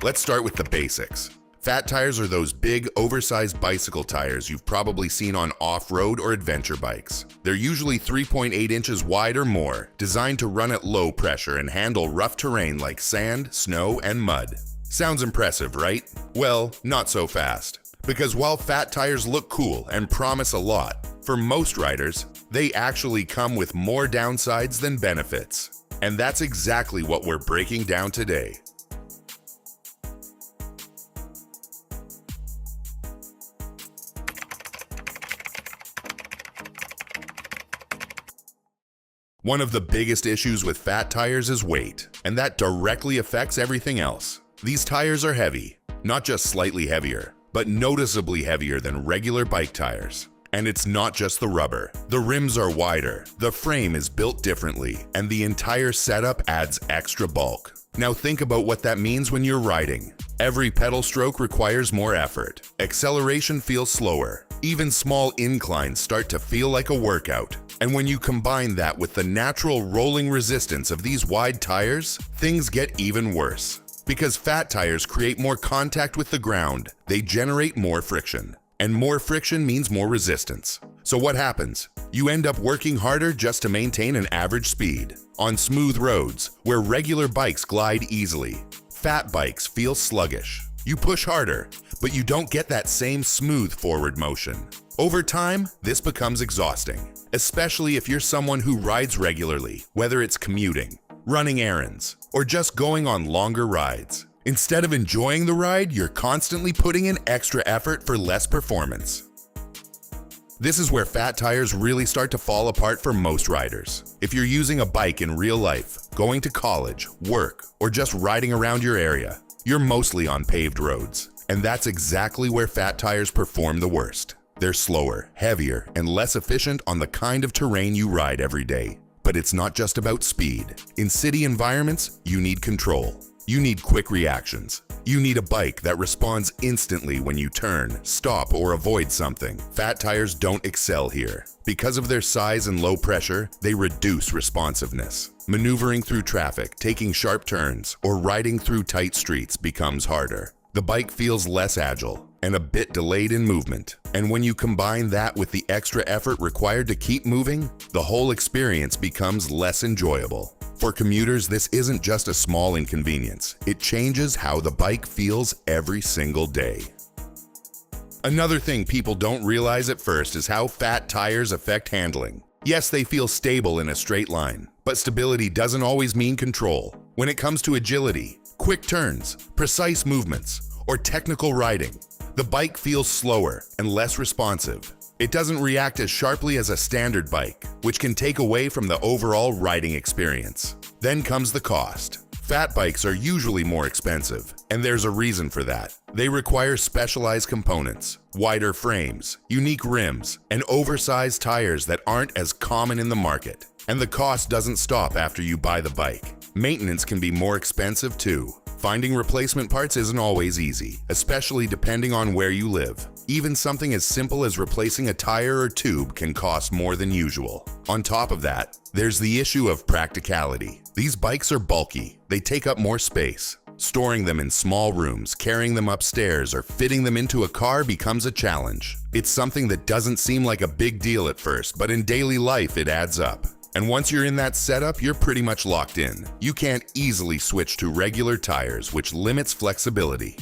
Let's start with the basics. Fat tires are those big, oversized bicycle tires you've probably seen on off-road or adventure bikes. They're usually 3.8 inches wide or more, designed to run at low pressure and handle rough terrain like sand, snow, and mud. Sounds impressive, right? Well, not so fast. Because while fat tires look cool and promise a lot, for most riders, they actually come with more downsides than benefits. And that's exactly what we're breaking down today. One of the biggest issues with fat tires is weight, and that directly affects everything else. These tires are heavy, not just slightly heavier, but noticeably heavier than regular bike tires. And it's not just the rubber. The rims are wider, the frame is built differently, and the entire setup adds extra bulk. Now think about what that means when you're riding. Every pedal stroke requires more effort. Acceleration feels slower. Even small inclines start to feel like a workout. And when you combine that with the natural rolling resistance of these wide tires, things get even worse. Because fat tires create more contact with the ground, they generate more friction. And more friction means more resistance. So what happens? You end up working harder just to maintain an average speed. On smooth roads, where regular bikes glide easily, fat bikes feel sluggish. You push harder, but you don't get that same smooth forward motion. Over time, this becomes exhausting, especially if you're someone who rides regularly, whether it's commuting, running errands, or just going on longer rides. Instead of enjoying the ride, you're constantly putting in extra effort for less performance. This is where fat tires really start to fall apart for most riders. If you're using a bike in real life, going to college, work, or just riding around your area, you're mostly on paved roads. And that's exactly where fat tires perform the worst. They're slower, heavier, and less efficient on the kind of terrain you ride every day. But it's not just about speed. In city environments, you need control. You need quick reactions. You need a bike that responds instantly when you turn, stop, or avoid something. Fat tires don't excel here. Because of their size and low pressure, they reduce responsiveness. Maneuvering through traffic, taking sharp turns, or riding through tight streets becomes harder. The bike feels less agile and a bit delayed in movement. And when you combine that with the extra effort required to keep moving, the whole experience becomes less enjoyable. For commuters, this isn't just a small inconvenience. It changes how the bike feels every single day. Another thing people don't realize at first is how fat tires affect handling. Yes, they feel stable in a straight line, but stability doesn't always mean control. When it comes to agility, quick turns, precise movements, or technical riding, the bike feels slower and less responsive. It doesn't react as sharply as a standard bike, which can take away from the overall riding experience. Then comes the cost. Fat bikes are usually more expensive, and there's a reason for that. They require specialized components, wider frames, unique rims, and oversized tires that aren't as common in the market. And the cost doesn't stop after you buy the bike. Maintenance can be more expensive too. Finding replacement parts isn't always easy, especially depending on where you live. Even something as simple as replacing a tire or tube can cost more than usual. On top of that, there's the issue of practicality. These bikes are bulky. They take up more space. Storing them in small rooms, carrying them upstairs, or fitting them into a car becomes a challenge. It's something that doesn't seem like a big deal at first, but in daily life it adds up. And once you're in that setup, you're pretty much locked in. You can't easily switch to regular tires, which limits flexibility.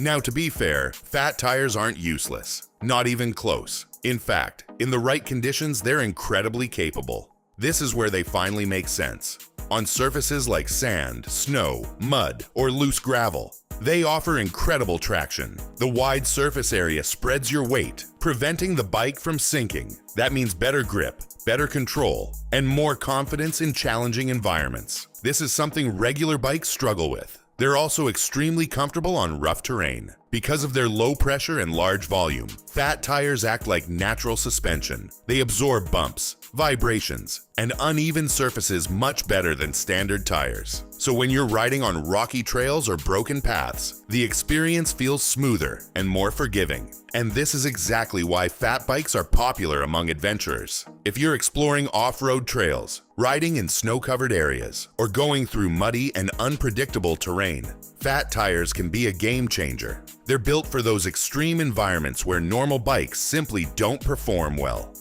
Now, to be fair, fat tires aren't useless. Not even close. In fact, in the right conditions, they're incredibly capable. This is where they finally make sense. On surfaces like sand, snow, mud, or loose gravel, they offer incredible traction. The wide surface area spreads your weight, preventing the bike from sinking. That means better grip, better control, and more confidence in challenging environments. This is something regular bikes struggle with. They're also extremely comfortable on rough terrain. Because of their low pressure and large volume, fat tires act like natural suspension. They absorb bumps, vibrations, and uneven surfaces much better than standard tires. So when you're riding on rocky trails or broken paths, the experience feels smoother and more forgiving. And this is exactly why fat bikes are popular among adventurers. If you're exploring off-road trails, riding in snow-covered areas, or going through muddy and unpredictable terrain, fat tires can be a game changer. They're built for those extreme environments where normal bikes simply don't perform well.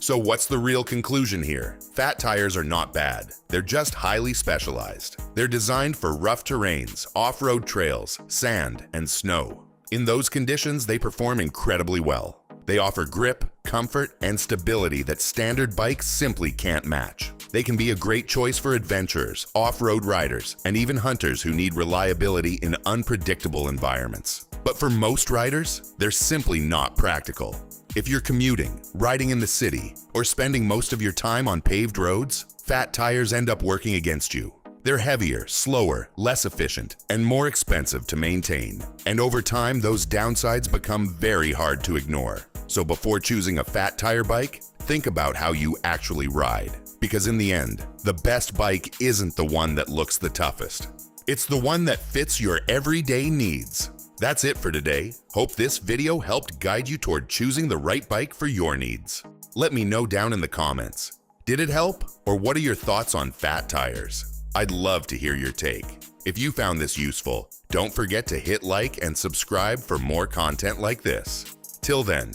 So what's the real conclusion here? Fat tires are not bad. They're just highly specialized. They're designed for rough terrains, off-road trails, sand, and snow. In those conditions, they perform incredibly well. They offer grip, comfort, and stability that standard bikes simply can't match. They can be a great choice for adventurers, off-road riders, and even hunters who need reliability in unpredictable environments. But for most riders, they're simply not practical. If you're commuting, riding in the city, or spending most of your time on paved roads, fat tires end up working against you. They're heavier, slower, less efficient, and more expensive to maintain. And over time, those downsides become very hard to ignore. So before choosing a fat tire bike, think about how you actually ride. Because in the end, the best bike isn't the one that looks the toughest. It's the one that fits your everyday needs. That's it for today. Hope this video helped guide you toward choosing the right bike for your needs. Let me know down in the comments. Did it help? Or what are your thoughts on fat tires? I'd love to hear your take. If you found this useful, don't forget to hit like and subscribe for more content like this. Till then,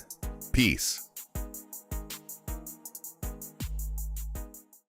peace.